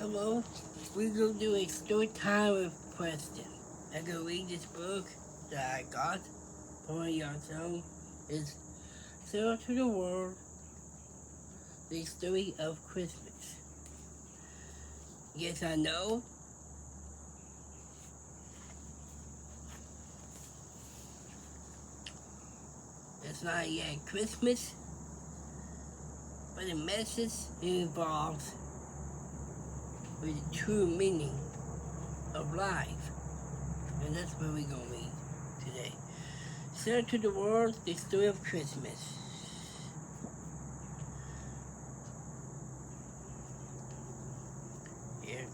Hello, we're gonna do a story time with Preston. I'm gonna read this book that I got from a young son. It's Sell to the World, the story of Christmas. Yes, I know. It's not yet Christmas, but the message involves with the true meaning of life. And that's what we're gonna read today. Sell to the World, the story of Christmas. Here.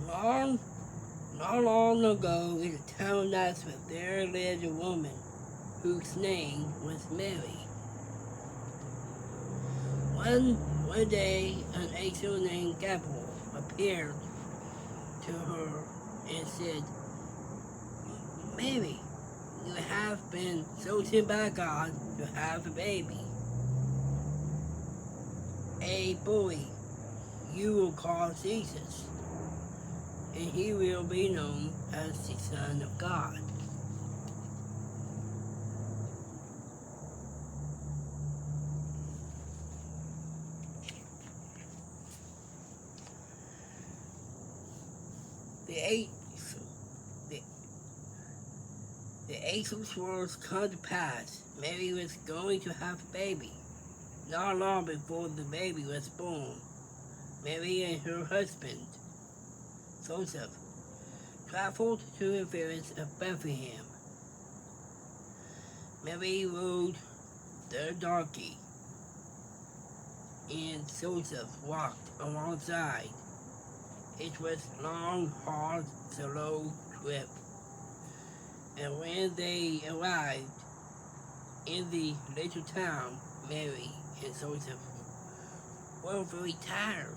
Long, not long ago, in the town of Nazareth, there lived a woman whose name was Mary. One day, an angel named Gabriel appeared to her and said, Mary, you have been chosen by God to have a baby, a boy you will call Jesus, and he will be known as the Son of God. The eight the, the angel's words come to pass. Mary was going to have a baby. Not long before the baby was born, Mary and her husband, Joseph, traveled to the village of Bethlehem. Mary rode their donkey, and Joseph walked alongside. It was a long, hard, slow trip, and when they arrived in the little town, Mary and Joseph were very tired.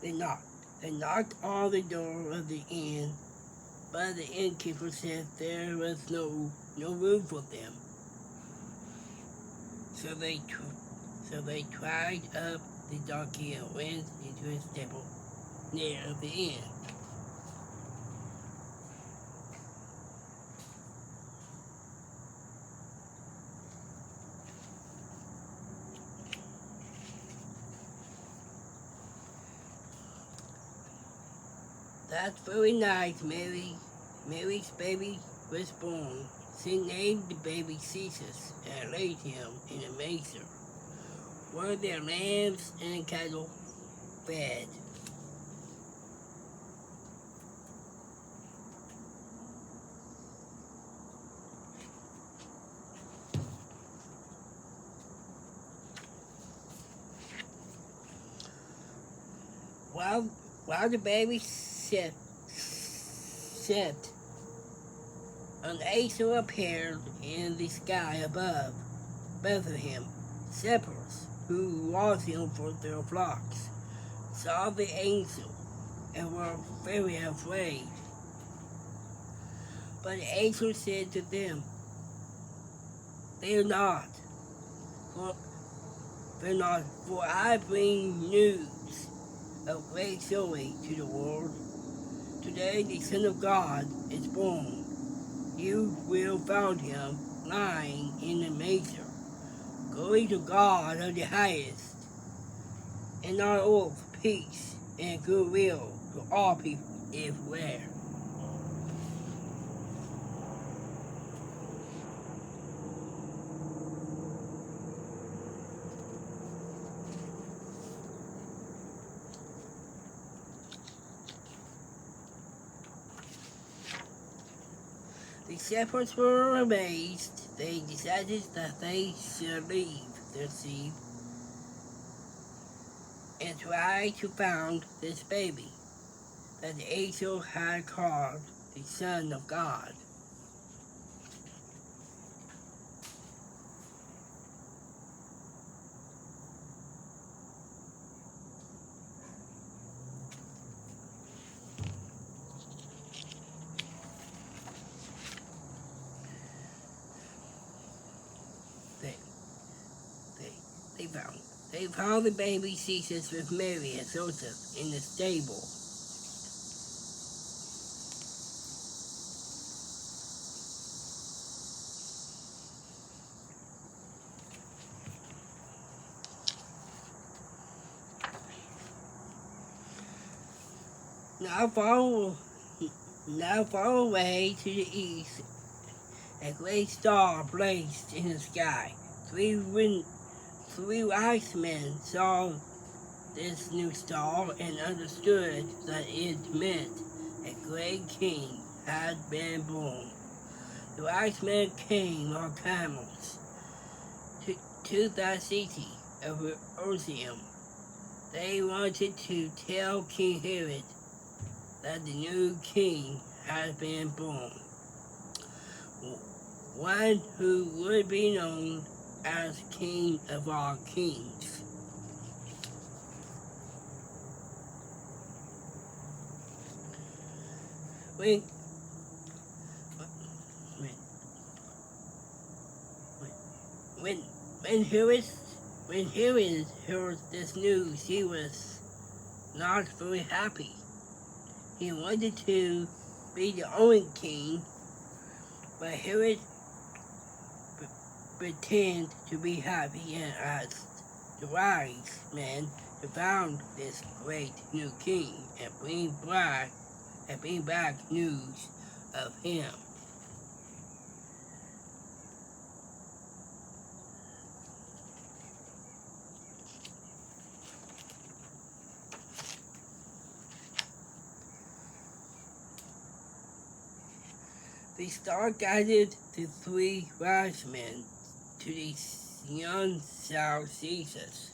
They knocked. They knocked on the door of the inn, but the innkeeper said there was no room for them. So they tied up the donkey and went into a stable near the inn. That very night, Mary's baby was born. She named the baby Jesus and laid him in a manger, where their lambs and cattle fed. While the baby slept, an angel appeared in the sky above Bethlehem. Shepherds who watching for their flocks saw the angel and were very afraid. But the angel said to them, Fear not, for, fear not, for I bring news of great joy to the world. Today the Son of God is born. You will find him lying in a manger. Glory to God of the highest, and on earth peace and goodwill to all people everywhere. The shepherds were amazed. They decided that they should leave their sheep and and tried to find this baby that the angel had called the Son of God. They, they, they found the baby Jesus with Mary and Joseph in the stable. Not far away to the east, a great star blazed in the sky. Three wise men saw this new star and understood that it meant a great king had been born. The wise men came on camels to the city of Jerusalem. They wanted to tell King Herod that the new king had been born, one who would be known as King of all kings. When Herod heard this news, he was not very happy. He wanted to be the only king, but Herod pretended to be happy and asked the wise men to find this great new king and bring back news of him. The star guided the three wise men to the young child Jesus.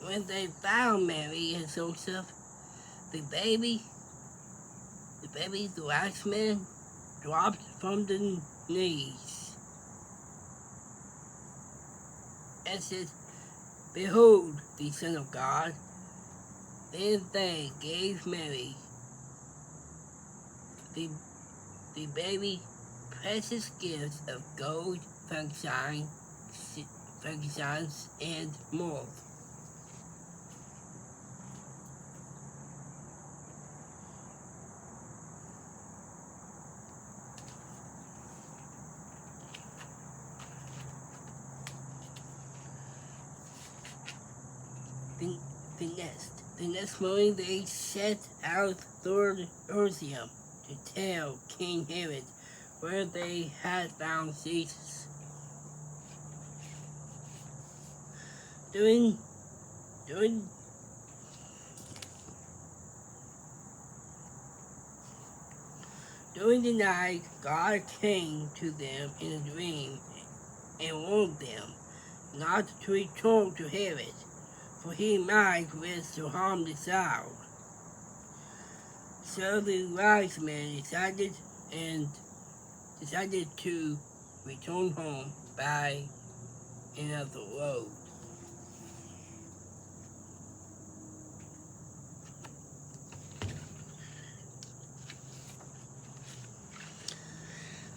When they found Mary and Joseph, the wise men dropped from the knees and said, "Behold, the Son of God." Then they gave Mary, the baby, precious gifts of gold, frankincense, and myrrh. The next morning they set out toward Jerusalem to tell King Herod where they had found Jesus. During the night, God came to them in a dream and warned them not to return to Herod, for he might wish to harm the child. So the wise men decided to return home by another road.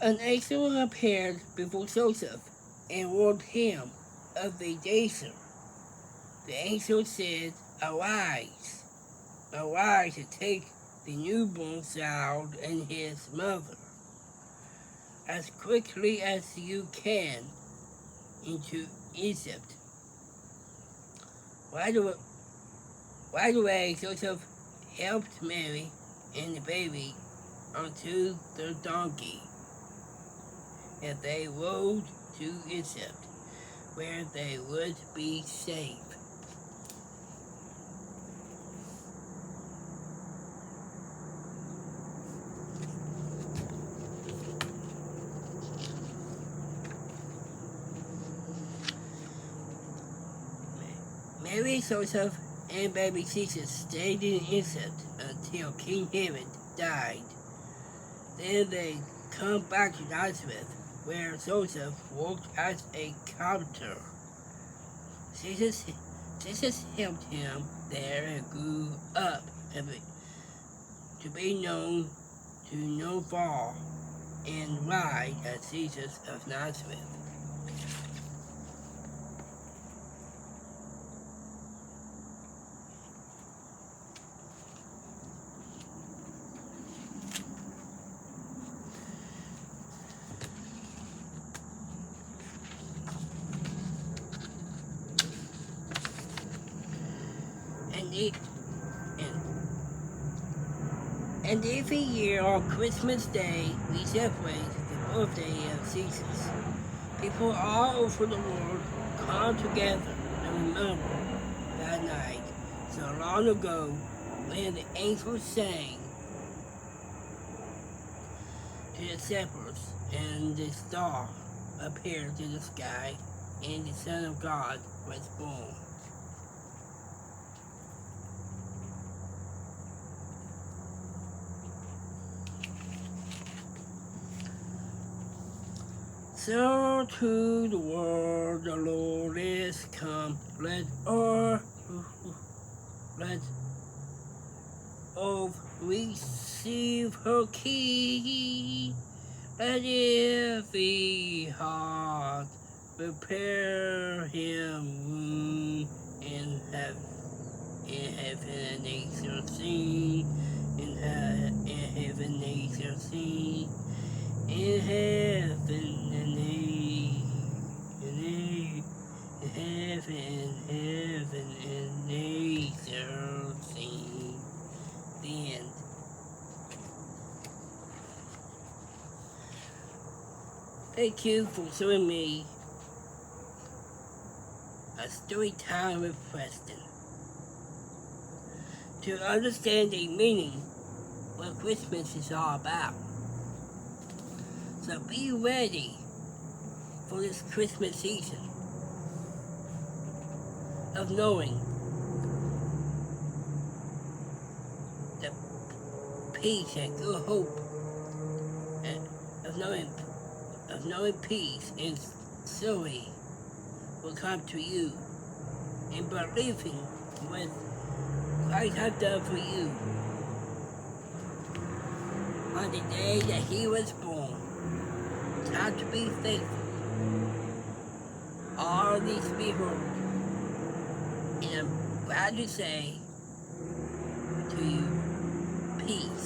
An angel appeared before Joseph and warned him of the danger. The angel said, Arise and take the newborn child and his mother as quickly as you can into Egypt." Right away, Joseph helped Mary and the baby onto the donkey and they rode to Egypt, where they would be safe. Mary, Joseph, and baby Jesus stayed in Egypt until King Herod died. Then they come back to Nazareth, where Joseph worked as a carpenter. Jesus helped him there and grew up to be known to no fall and ride as Jesus of Nazareth. And every year on Christmas Day, we celebrate the birthday of Jesus. People all over the world come together and remember that night so long ago when the angels sang to the shepherds and the star appeared in the sky and the Son of God was born. So to the world the Lord is come, let earth receive her King, let every heart prepare him room in heaven and nature sing, in heaven nature sing. In heaven and heaven and nature sing. The end. Thank you for showing me a story time with Preston. To understand the meaning what Christmas is all about. So be ready for this Christmas season of knowing the peace and good hope, and of knowing peace and joy will come to you, and believing what Christ has done for you on the day that he was born. Time to be thankful. All these people, and I'm glad to say to you, peace.